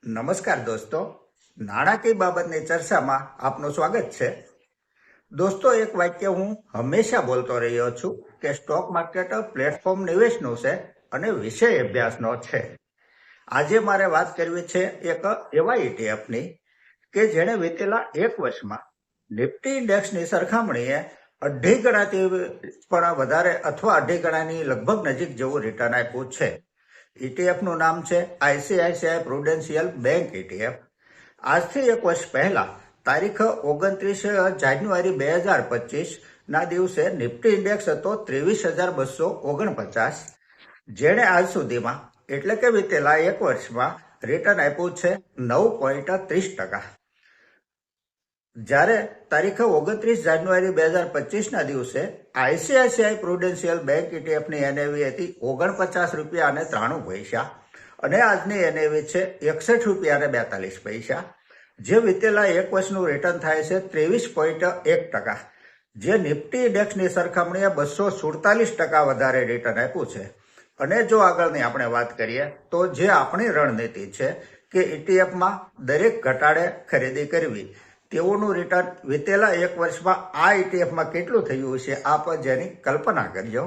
નમસ્કાર દોસ્તો, નાણાકીય બાબતની ચર્ચામાં આપનું સ્વાગત છે. દોસ્તો, એક વાક્ય હું હંમેશા બોલતો રહ્યો છું કે સ્ટોક માર્કેટ પ્લેટફોર્મ નિવેશનું છે અને વિષય અભ્યાસનો છે. આજે મારે વાત કરવી છે એક એવા ઇટીએફની કે જેણે વીતેલા એક વર્ષમાં નિફ્ટી ઇન્ડેક્સની સરખામણીએ 2.5 ગણાથી પણ વધારે અથવા 2.5 ગણાની લગભગ નજીક જેવું રિટર્ન આપ્યું છે. ઇટીએફનું નામ છે આઈસીઆઈસીઆઈ પ્રુડેન્શિયલ બેંક ઇટીએફ. આજથી એક વર્ષ પહેલા તારીખ 29 જાન્યુઆરી 2025 ના દિવસે નિફ્ટી ઇન્ડેક્સ હતો 23,249, જેણે આજ સુધીમાં એટલે કે વીતેલા એક વર્ષમાં રિટર્ન આપ્યું છે 9.30%. જ્યારે તારીખ 29 જાન્યુઆરી 2025 ના દિવસે આઈસીઆઈસીઆઈ પ્રુડેન્શિયલ બેંક ઇટીએફની એનએવી હતી 49 રૂપિયા અને 93 પૈસા અને આજની એનએવી છે 61 રૂપિયા અને 42 પૈસા, જે વીતેલા એક વર્ષનું રિટર્ન થાય છે 23.1%, જે નિફ્ટી ઇન્ડેક્સની સરખામણીએ 247% વધારે રિટર્ન આપ્યું છે. અને જો આગળની આપણે વાત કરીએ તો જે આપણી રણનીતિ છે કે ઇટીએફમાં દરેક ઘટાડે ખરીદી કરવી, તેઓનું રિટર્ન વીતેલા એક વર્ષમાં આ ઇટીએફમાં કેટલું થયું છે આપ જેની કલ્પના કરજો.